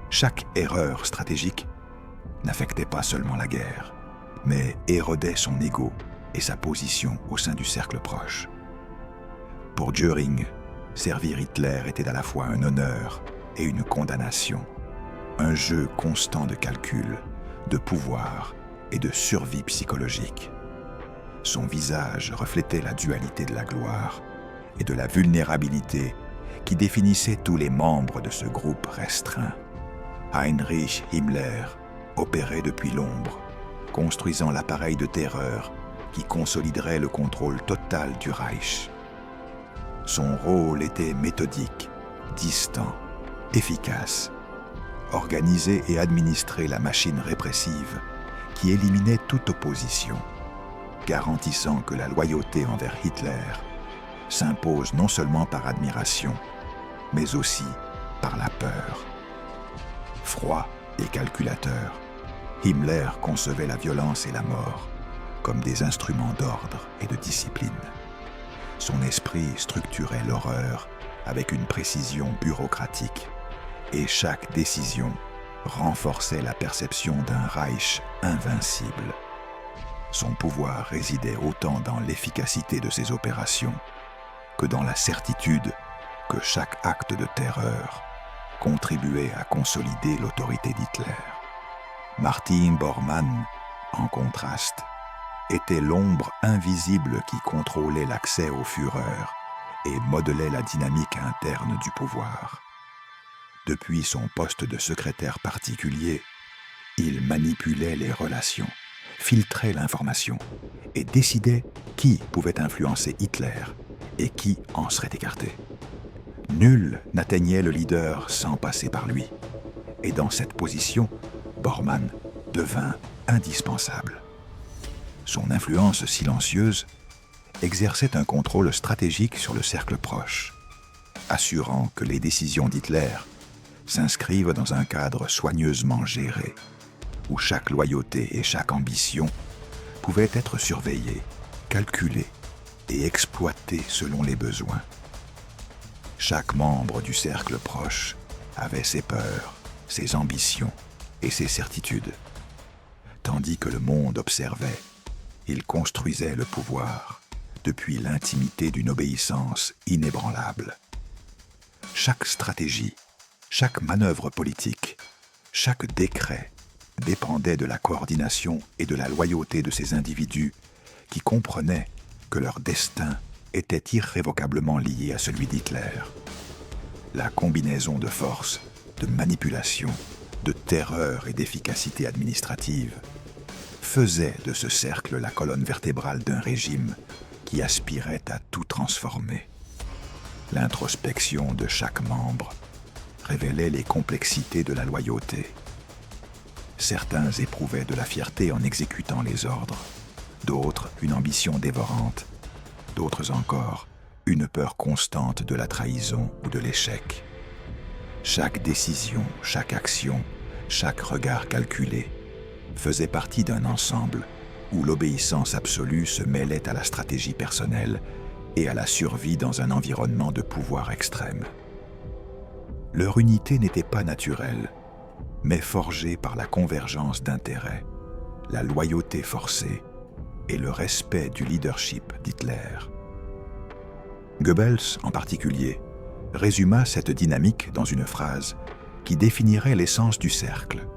Speaker 1: chaque erreur stratégique n'affectait pas seulement la guerre, mais érodait son ego et sa position au sein du cercle proche. Pour Göring, servir Hitler était à la fois un honneur et une condamnation, un jeu constant de calcul, de pouvoir et de survie psychologique. Son visage reflétait la dualité de la gloire et de la vulnérabilité qui définissait tous les membres de ce groupe restreint. Heinrich Himmler opérait depuis l'ombre, construisant l'appareil de terreur qui consoliderait le contrôle total du Reich. Son rôle était méthodique, distant, efficace. Organiser et administrer la machine répressive qui éliminait toute opposition, garantissant que la loyauté envers Hitler s'impose non seulement par admiration, mais aussi par la peur. Froid et calculateur, Himmler concevait la violence et la mort comme des instruments d'ordre et de discipline. Son esprit structurait l'horreur avec une précision bureaucratique, et chaque décision renforçait la perception d'un Reich invincible. Son pouvoir résidait autant dans l'efficacité de ses opérations que dans la certitude que chaque acte de terreur contribuait à consolider l'autorité d'Hitler. Martin Bormann, en contraste, était l'ombre invisible qui contrôlait l'accès au Führer et modelait la dynamique interne du pouvoir. Depuis son poste de secrétaire particulier, il manipulait les relations, filtrait l'information et décidait qui pouvait influencer Hitler et qui en serait écarté. Nul n'atteignait le leader sans passer par lui. Et dans cette position, Bormann devint indispensable. Son influence silencieuse exerçait un contrôle stratégique sur le cercle proche, assurant que les décisions d'Hitler s'inscrivent dans un cadre soigneusement géré, où chaque loyauté et chaque ambition pouvaient être surveillées, calculées et exploitées selon les besoins. Chaque membre du cercle proche avait ses peurs, ses ambitions et ses certitudes. Tandis que le monde observait, il construisait le pouvoir depuis l'intimité d'une obéissance inébranlable. Chaque stratégie, chaque manœuvre politique, chaque décret dépendait de la coordination et de la loyauté de ces individus qui comprenaient que leur destin était irrévocablement lié à celui d'Hitler. La combinaison de force, de manipulation, de terreur et d'efficacité administrative faisait de ce cercle la colonne vertébrale d'un régime qui aspirait à tout transformer. L'introspection de chaque membre révélait les complexités de la loyauté. Certains éprouvaient de la fierté en exécutant les ordres, d'autres une ambition dévorante, d'autres encore une peur constante de la trahison ou de l'échec. Chaque décision, chaque action, chaque regard calculé faisait partie d'un ensemble où l'obéissance absolue se mêlait à la stratégie personnelle et à la survie dans un environnement de pouvoir extrême. Leur unité n'était pas naturelle, mais forgée par la convergence d'intérêts, la loyauté forcée et le respect du leadership d'Hitler. Goebbels, en particulier, résuma cette dynamique dans une phrase qui définirait l'essence du cercle.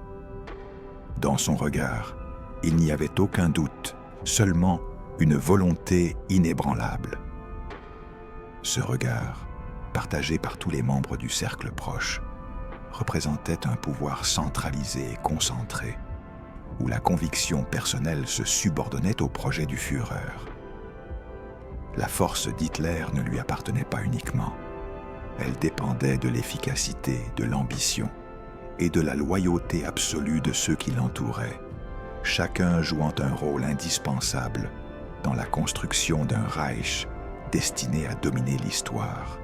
Speaker 1: Dans son regard, il n'y avait aucun doute, seulement une volonté inébranlable. Ce regard partagée par tous les membres du cercle proche, représentait un pouvoir centralisé et concentré, où la conviction personnelle se subordonnait au projet du Führer. La force d'Hitler ne lui appartenait pas uniquement. Elle dépendait de l'efficacité, de l'ambition et de la loyauté absolue de ceux qui l'entouraient, chacun jouant un rôle indispensable dans la construction d'un Reich destiné à dominer l'histoire.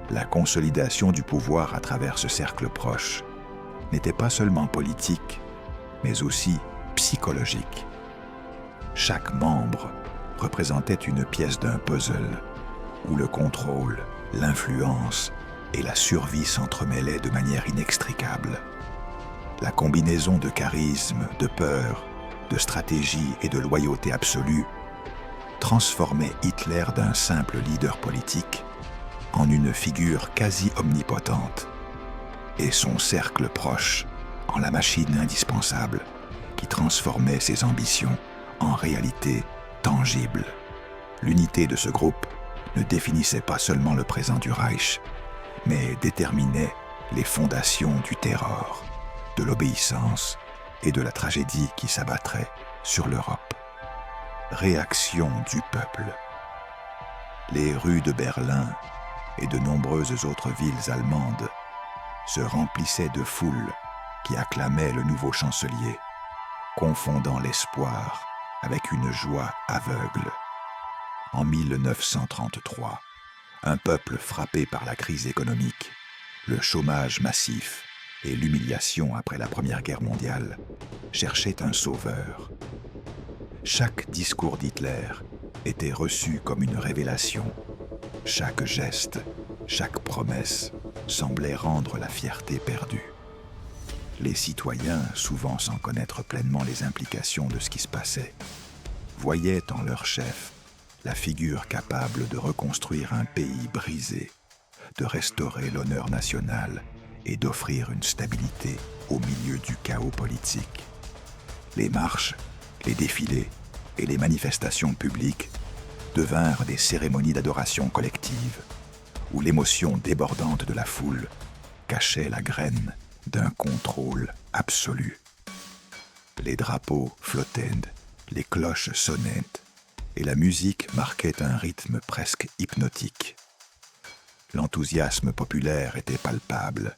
Speaker 1: La consolidation du pouvoir à travers ce cercle proche n'était pas seulement politique, mais aussi psychologique. Chaque membre représentait une pièce d'un puzzle où le contrôle, l'influence et la survie s'entremêlaient de manière inextricable. La combinaison de charisme, de peur, de stratégie et de loyauté absolue transformait Hitler d'un simple leader politique en une figure quasi omnipotente, et son cercle proche en la machine indispensable qui transformait ses ambitions en réalité tangible. L'unité de ce groupe ne définissait pas seulement le présent du Reich, mais déterminait les fondations du terror, de l'obéissance et de la tragédie qui s'abattrait sur l'Europe. Réaction du peuple. Les rues de Berlin et de nombreuses autres villes allemandes se remplissaient de foules qui acclamaient le nouveau chancelier, confondant l'espoir avec une joie aveugle. En 1933, un peuple frappé par la crise économique, le chômage massif et l'humiliation après la Première Guerre mondiale cherchait un sauveur. Chaque discours d'Hitler était reçu comme une révélation. Chaque geste, chaque promesse semblait rendre la fierté perdue. Les citoyens, souvent sans connaître pleinement les implications de ce qui se passait, voyaient en leur chef la figure capable de reconstruire un pays brisé, de restaurer l'honneur national et d'offrir une stabilité au milieu du chaos politique. Les marches, les défilés et les manifestations publiques devinrent des cérémonies d'adoration collective, où l'émotion débordante de la foule cachait la graine d'un contrôle absolu. Les drapeaux flottaient, les cloches sonnaient, et la musique marquait un rythme presque hypnotique. L'enthousiasme populaire était palpable,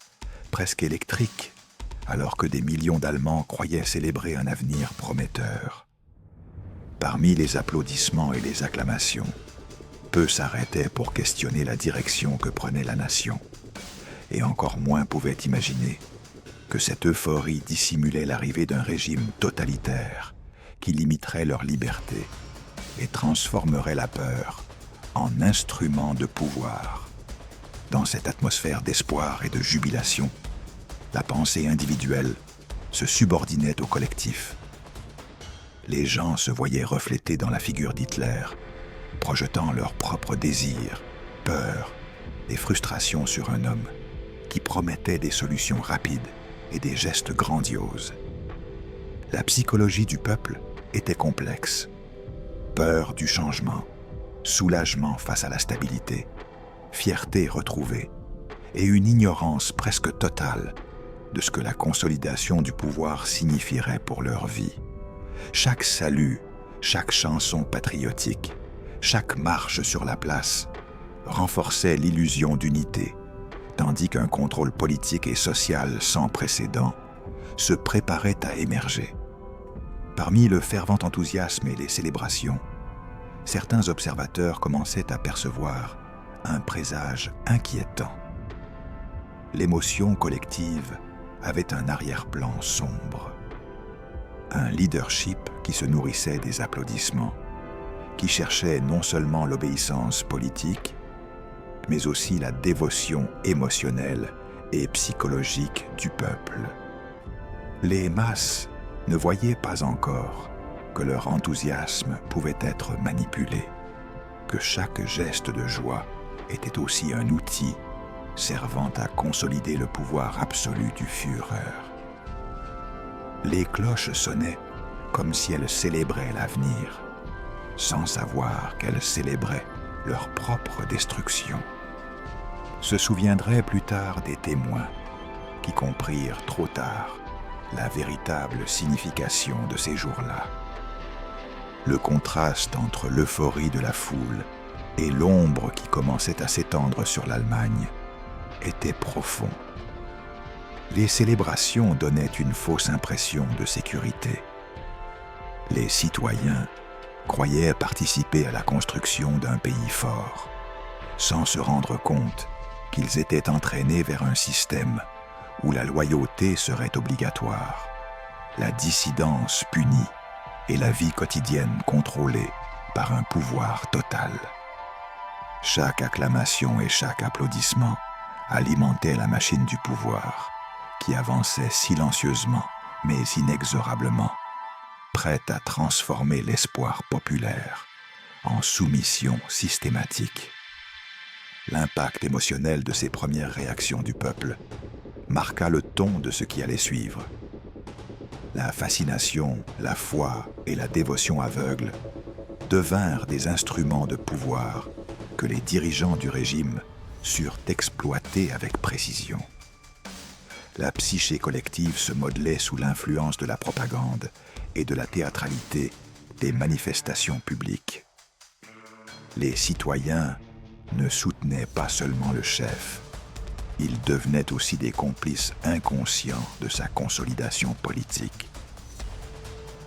Speaker 1: presque électrique, alors que des millions d'Allemands croyaient célébrer un avenir prometteur. Parmi les applaudissements et les acclamations, peu s'arrêtaient pour questionner la direction que prenait la nation, et encore moins pouvaient imaginer que cette euphorie dissimulait l'arrivée d'un régime totalitaire qui limiterait leur liberté et transformerait la peur en instrument de pouvoir. Dans cette atmosphère d'espoir et de jubilation, la pensée individuelle se subordinait au collectif. Les gens se voyaient reflétés dans la figure d'Hitler, projetant leurs propres désirs, peurs et frustrations sur un homme qui promettait des solutions rapides et des gestes grandioses. La psychologie du peuple était complexe. Peur du changement, soulagement face à la stabilité, fierté retrouvée et une ignorance presque totale de ce que la consolidation du pouvoir signifierait pour leur vie. Chaque salut, chaque chanson patriotique, chaque marche sur la place renforçait l'illusion d'unité, tandis qu'un contrôle politique et social sans précédent se préparait à émerger. Parmi le fervent enthousiasme et les célébrations, certains observateurs commençaient à percevoir un présage inquiétant. L'émotion collective avait un arrière-plan sombre. Un leadership qui se nourrissait des applaudissements, qui cherchait non seulement l'obéissance politique, mais aussi la dévotion émotionnelle et psychologique du peuple. Les masses ne voyaient pas encore que leur enthousiasme pouvait être manipulé, que chaque geste de joie était aussi un outil servant à consolider le pouvoir absolu du Führer. Les cloches sonnaient comme si elles célébraient l'avenir, sans savoir qu'elles célébraient leur propre destruction. se souviendraient plus tard des témoins qui comprirent trop tard la véritable signification de ces jours-là. Le contraste entre l'euphorie de la foule et l'ombre qui commençait à s'étendre sur l'Allemagne était profond. Les célébrations donnaient une fausse impression de sécurité. Les citoyens croyaient participer à la construction d'un pays fort, sans se rendre compte qu'ils étaient entraînés vers un système où la loyauté serait obligatoire, la dissidence punie et la vie quotidienne contrôlée par un pouvoir total. Chaque acclamation et chaque applaudissement alimentaient la machine du pouvoir, qui avançait silencieusement mais inexorablement, prête à transformer l'espoir populaire en soumission systématique. L'impact émotionnel de ces premières réactions du peuple marqua le ton de ce qui allait suivre. La fascination, la foi et la dévotion aveugle devinrent des instruments de pouvoir que les dirigeants du régime surent exploiter avec précision. La psyché collective se modelait sous l'influence de la propagande et de la théâtralité des manifestations publiques. Les citoyens ne soutenaient pas seulement le chef, ils devenaient aussi des complices inconscients de sa consolidation politique.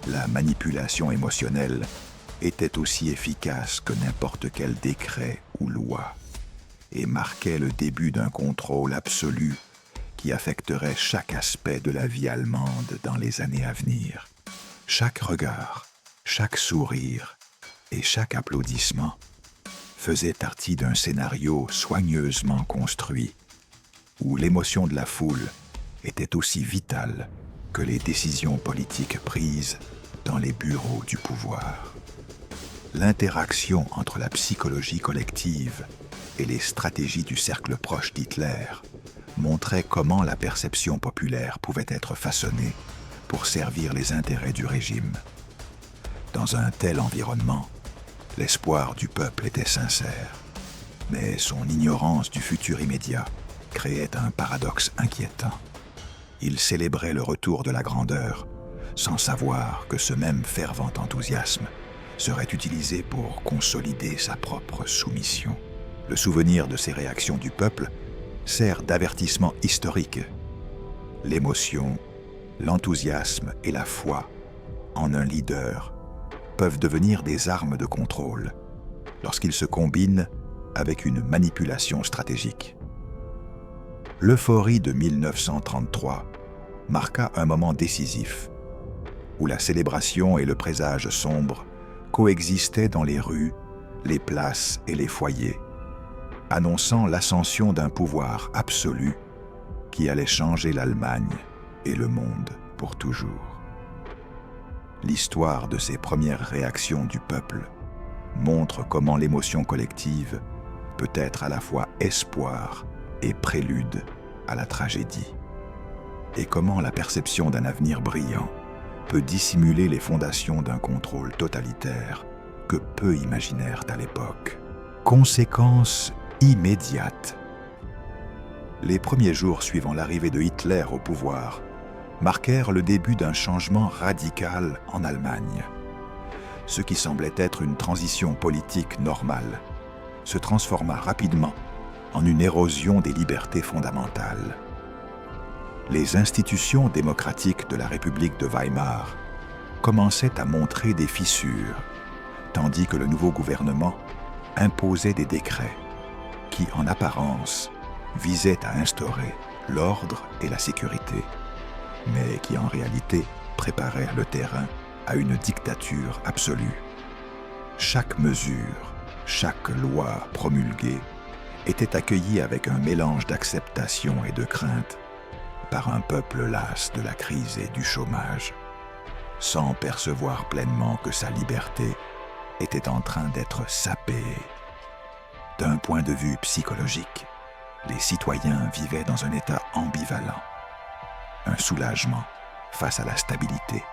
Speaker 1: La manipulation émotionnelle était aussi efficace que n'importe quel décret ou loi et marquait le début d'un contrôle absolu qui affecterait chaque aspect de la vie allemande dans les années à venir. Chaque regard, chaque sourire et chaque applaudissement faisait partie d'un scénario soigneusement construit, où l'émotion de la foule était aussi vitale que les décisions politiques prises dans les bureaux du pouvoir. L'interaction entre la psychologie collective et les stratégies du cercle proche d'Hitler montrait comment la perception populaire pouvait être façonnée pour servir les intérêts du régime. Dans un tel environnement, l'espoir du peuple était sincère, mais son ignorance du futur immédiat créait un paradoxe inquiétant. Il célébrait le retour de la grandeur, sans savoir que ce même fervent enthousiasme serait utilisé pour consolider sa propre soumission. Le souvenir de ces réactions du peuple sert d'avertissement historique. L'émotion, l'enthousiasme et la foi en un leader peuvent devenir des armes de contrôle lorsqu'ils se combinent avec une manipulation stratégique. L'euphorie de 1933 marqua un moment décisif où la célébration et le présage sombre coexistaient dans les rues, les places et les foyers, annonçant l'ascension d'un pouvoir absolu qui allait changer l'Allemagne et le monde pour toujours. L'histoire de ces premières réactions du peuple montre comment l'émotion collective peut être à la fois espoir et prélude à la tragédie, et comment la perception d'un avenir brillant peut dissimuler les fondations d'un contrôle totalitaire que peu imaginèrent à l'époque. Conséquences immédiates. Les premiers jours suivant l'arrivée de Hitler au pouvoir marquèrent le début d'un changement radical en Allemagne. Ce qui semblait être une transition politique normale se transforma rapidement en une érosion des libertés fondamentales. Les institutions démocratiques de la République de Weimar commençaient à montrer des fissures, tandis que le nouveau gouvernement imposait des décrets qui, en apparence, visaient à instaurer l'ordre et la sécurité, mais qui en réalité préparèrent le terrain à une dictature absolue. Chaque mesure, chaque loi promulguée était accueillie avec un mélange d'acceptation et de crainte par un peuple las de la crise et du chômage, sans percevoir pleinement que sa liberté était en train d'être sapée. D'un point de vue psychologique, les citoyens vivaient dans un état ambivalent. Un soulagement face à la stabilité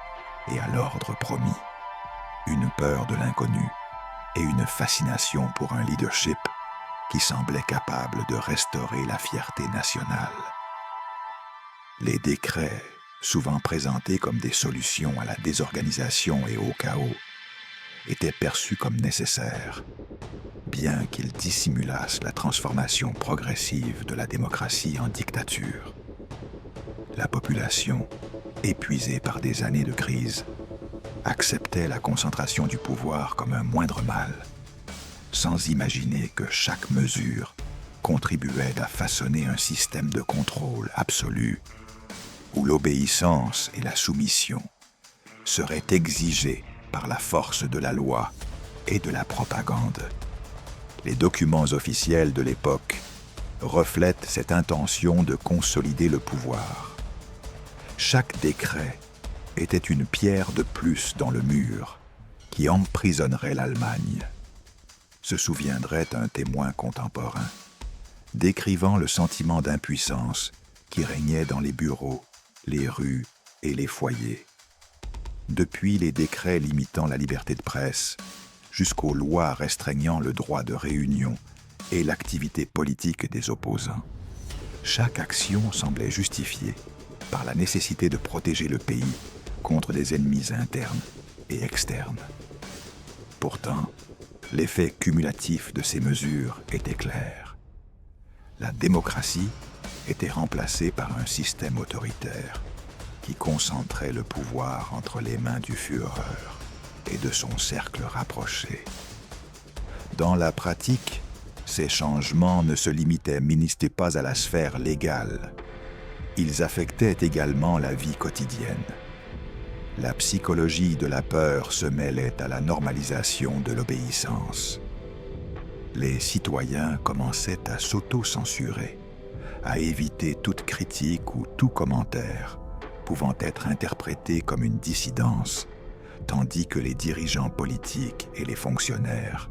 Speaker 1: et à l'ordre promis, une peur de l'inconnu et une fascination pour un leadership qui semblait capable de restaurer la fierté nationale. Les décrets, souvent présentés comme des solutions à la désorganisation et au chaos, étaient perçus comme nécessaires, bien qu'ils dissimulassent la transformation progressive de la démocratie en dictature. La population, épuisée par des années de crise, acceptait la concentration du pouvoir comme un moindre mal, sans imaginer que chaque mesure contribuait à façonner un système de contrôle absolu où l'obéissance et la soumission seraient exigées par la force de la loi et de la propagande. Les documents officiels de l'époque reflètent cette intention de consolider le pouvoir. Chaque décret était une pierre de plus dans le mur qui emprisonnerait l'Allemagne, se souviendrait un témoin contemporain, décrivant le sentiment d'impuissance qui régnait dans les bureaux, les rues et les foyers. Depuis les décrets limitant la liberté de presse, jusqu'aux lois restreignant le droit de réunion et l'activité politique des opposants, chaque action semblait justifiée par la nécessité de protéger le pays contre des ennemis internes et externes. Pourtant, l'effet cumulatif de ces mesures était clair. La démocratie était remplacée par un système autoritaire qui concentrait le pouvoir entre les mains du Führer et de son cercle rapproché. Dans la pratique, ces changements ne se limitaient pas à la sphère légale. Ils affectaient également la vie quotidienne. La psychologie de la peur se mêlait à la normalisation de l'obéissance. Les citoyens commençaient à s'auto-censurer, à éviter toute critique ou tout commentaire pouvant être interprété comme une dissidence, tandis que les dirigeants politiques et les fonctionnaires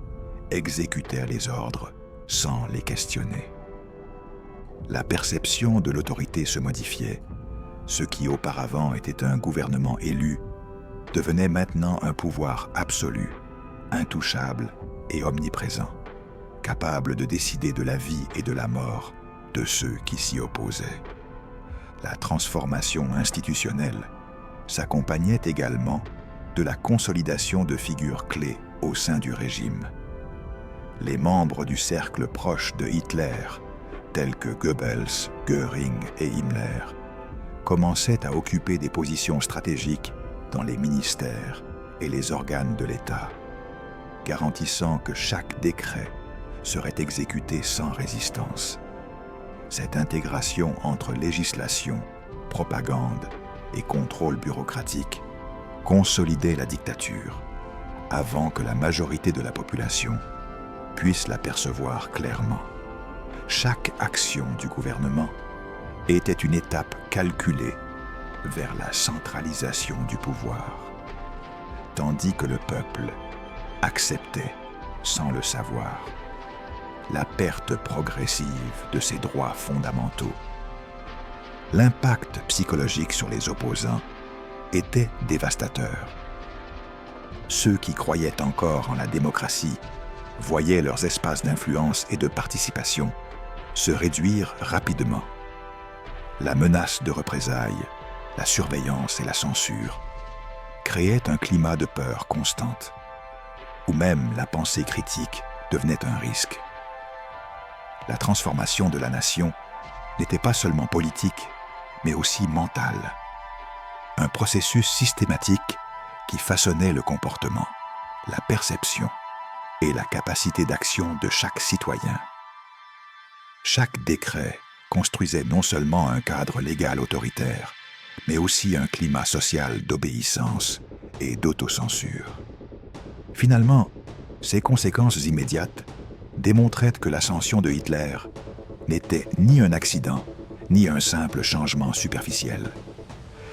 Speaker 1: exécutèrent les ordres sans les questionner. La perception de l'autorité se modifiait. Ce qui auparavant était un gouvernement élu devenait maintenant un pouvoir absolu, intouchable et omniprésent, capable de décider de la vie et de la mort de ceux qui s'y opposaient. La transformation institutionnelle s'accompagnait également de la consolidation de figures clés au sein du régime. Les membres du cercle proche de Hitler, tels que Goebbels, Göring et Himmler, commençaient à occuper des positions stratégiques dans les ministères et les organes de l'État, garantissant que chaque décret serait exécuté sans résistance. Cette intégration entre législation, propagande et contrôle bureaucratique consolidait la dictature avant que la majorité de la population puisse la percevoir clairement. Chaque action du gouvernement était une étape calculée vers la centralisation du pouvoir, tandis que le peuple acceptait, sans le savoir, la perte progressive de ses droits fondamentaux. L'impact psychologique sur les opposants était dévastateur. Ceux qui croyaient encore en la démocratie voyaient leurs espaces d'influence et de participation se réduire rapidement. La menace de représailles, la surveillance et la censure créaient un climat de peur constante, où même la pensée critique devenait un risque. La transformation de la nation n'était pas seulement politique, mais aussi mentale. Un processus systématique qui façonnait le comportement, la perception et la capacité d'action de chaque citoyen. Chaque décret construisait non seulement un cadre légal autoritaire, mais aussi un climat social d'obéissance et d'autocensure. Finalement, ces conséquences immédiates démontraient que l'ascension de Hitler n'était ni un accident, ni un simple changement superficiel.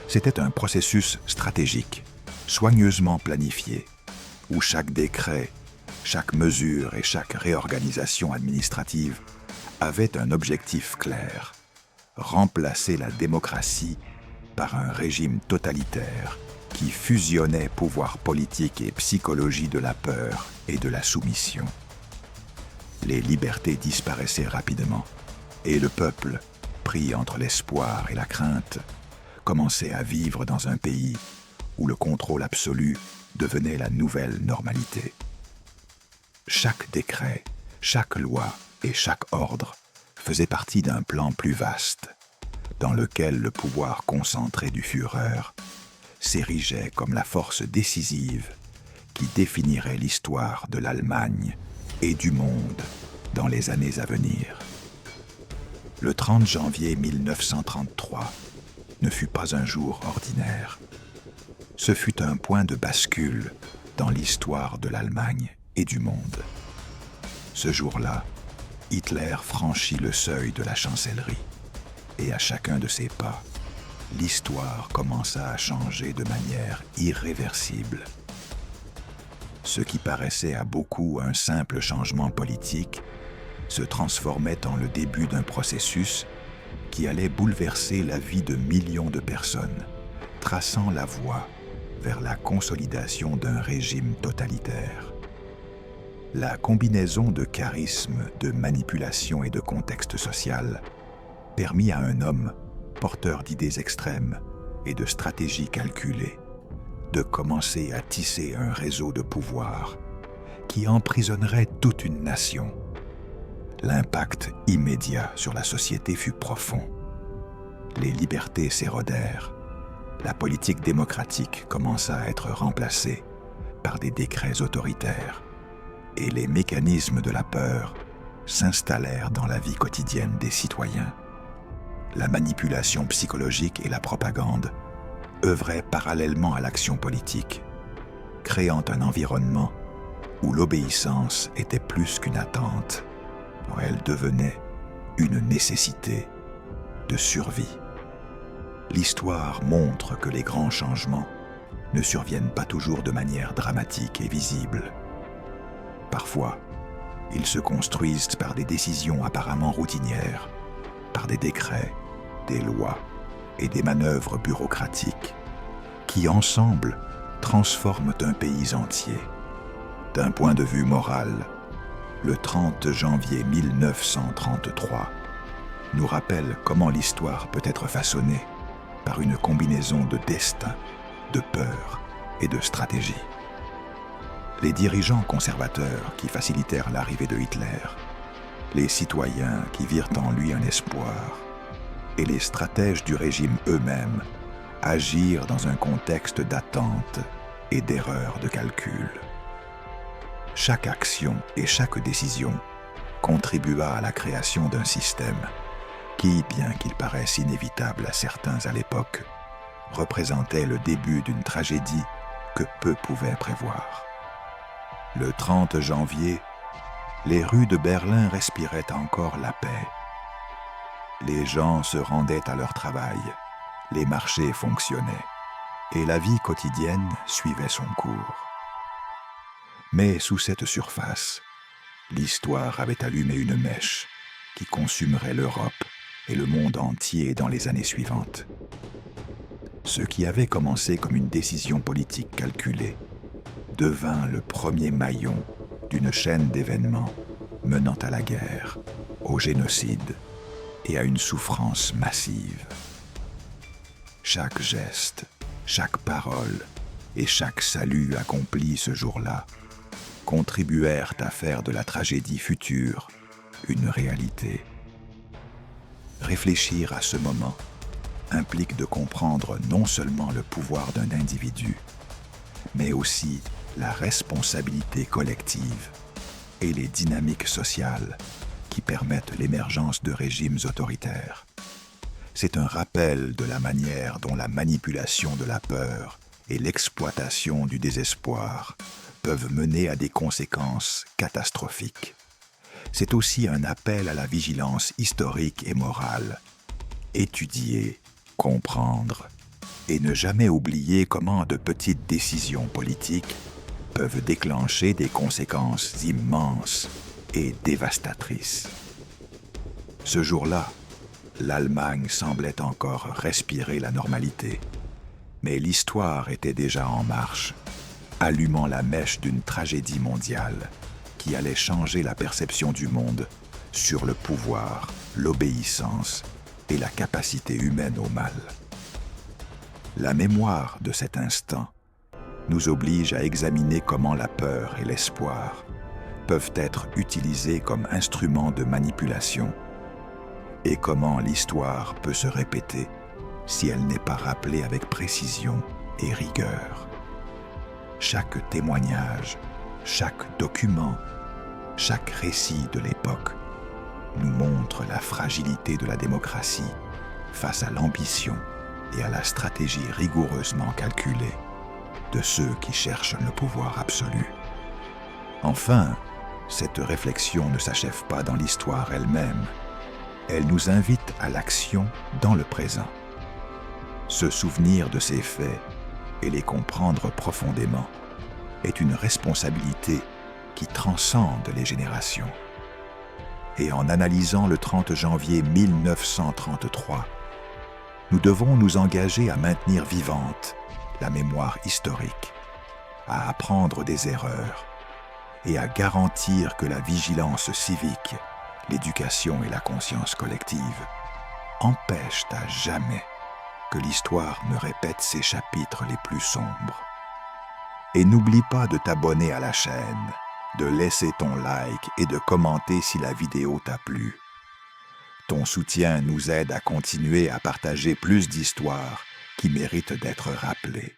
Speaker 1: C'était un processus stratégique, soigneusement planifié, où chaque décret, chaque mesure et chaque réorganisation administrative avait un objectif clair: remplacer la démocratie par un régime totalitaire qui fusionnait pouvoir politique et psychologie de la peur et de la soumission. Les libertés disparaissaient rapidement, et le peuple, pris entre l'espoir et la crainte, commençait à vivre dans un pays où le contrôle absolu devenait la nouvelle normalité. Chaque décret, chaque loi et chaque ordre faisait partie d'un plan plus vaste, dans lequel le pouvoir concentré du Führer s'érigeait comme la force décisive qui définirait l'histoire de l'Allemagne et du monde dans les années à venir. Le 30 janvier 1933 ne fut pas un jour ordinaire. Ce fut un point de bascule dans l'histoire de l'Allemagne et du monde. Ce jour-là, Hitler franchit le seuil de la chancellerie, et à chacun de ses pas, l'histoire commença à changer de manière irréversible. Ce qui paraissait à beaucoup un simple changement politique se transformait en le début d'un processus qui allait bouleverser la vie de millions de personnes, traçant la voie vers la consolidation d'un régime totalitaire. La combinaison de charisme, de manipulation et de contexte social permit à un homme, porteur d'idées extrêmes et de stratégies calculées, de commencer à tisser un réseau de pouvoir qui emprisonnerait toute une nation. L'impact immédiat sur la société fut profond. Les libertés s'érodèrent. La politique démocratique commença à être remplacée par des décrets autoritaires et les mécanismes de la peur s'installèrent dans la vie quotidienne des citoyens. La manipulation psychologique et la propagande œuvraient parallèlement à l'action politique, créant un environnement où l'obéissance était plus qu'une attente, où elle devenait une nécessité de survie. L'histoire montre que les grands changements ne surviennent pas toujours de manière dramatique et visible. Parfois, ils se construisent par des décisions apparemment routinières, par des décrets, des lois et des manœuvres bureaucratiques qui, ensemble, transforment un pays entier. D'un point de vue moral, le 30 janvier 1933 nous rappelle comment l'histoire peut être façonnée par une combinaison de destin, de peur et de stratégie. Les dirigeants conservateurs qui facilitèrent l'arrivée de Hitler, les citoyens qui virent en lui un espoir, et les stratèges du régime eux-mêmes agirent dans un contexte d'attente et d'erreurs de calcul. Chaque action et chaque décision contribua à la création d'un système qui, bien qu'il paraisse inévitable à certains à l'époque, représentait le début d'une tragédie que peu pouvaient prévoir. Le 30 janvier, les rues de Berlin respiraient encore la paix. Les gens se rendaient à leur travail, les marchés fonctionnaient, et la vie quotidienne suivait son cours. Mais sous cette surface, l'histoire avait allumé une mèche qui consumerait l'Europe et le monde entier dans les années suivantes. Ce qui avait commencé comme une décision politique calculée devint le premier maillon d'une chaîne d'événements menant à la guerre, au génocide et à une souffrance massive. Chaque geste, chaque parole et chaque salut accompli ce jour-là contribuèrent à faire de la tragédie future une réalité. Réfléchir à ce moment implique de comprendre non seulement le pouvoir d'un individu, mais aussi la responsabilité collective et les dynamiques sociales qui permettent l'émergence de régimes autoritaires. C'est un rappel de la manière dont la manipulation de la peur et l'exploitation du désespoir peuvent mener à des conséquences catastrophiques. C'est aussi un appel à la vigilance historique et morale. Étudier, comprendre et ne jamais oublier comment de petites décisions politiques peuvent déclencher des conséquences immenses et dévastatrices. Ce jour-là, l'Allemagne semblait encore respirer la normalité, mais l'histoire était déjà en marche, allumant la mèche d'une tragédie mondiale qui allait changer la perception du monde sur le pouvoir, l'obéissance et la capacité humaine au mal. La mémoire de cet instant nous oblige à examiner comment la peur et l'espoir peuvent être utilisés comme instruments de manipulation et comment l'histoire peut se répéter si elle n'est pas rappelée avec précision et rigueur. Chaque témoignage, chaque document, chaque récit de l'époque nous montre la fragilité de la démocratie face à l'ambition et à la stratégie rigoureusement calculée de ceux qui cherchent le pouvoir absolu. Enfin, cette réflexion ne s'achève pas dans l'histoire elle-même. Elle nous invite à l'action dans le présent. Se souvenir de ces faits et les comprendre profondément est une responsabilité qui transcende les générations. Et en analysant le 30 janvier 1933, nous devons nous engager à maintenir vivante la mémoire historique, à apprendre des erreurs et à garantir que la vigilance civique, l'éducation et la conscience collective empêchent à jamais que l'histoire ne répète ses chapitres les plus sombres. Et n'oublie pas de t'abonner à la chaîne, de laisser ton like et de commenter si la vidéo t'a plu. Ton soutien nous aide à continuer à partager plus d'histoires qui méritent d'être rappelées.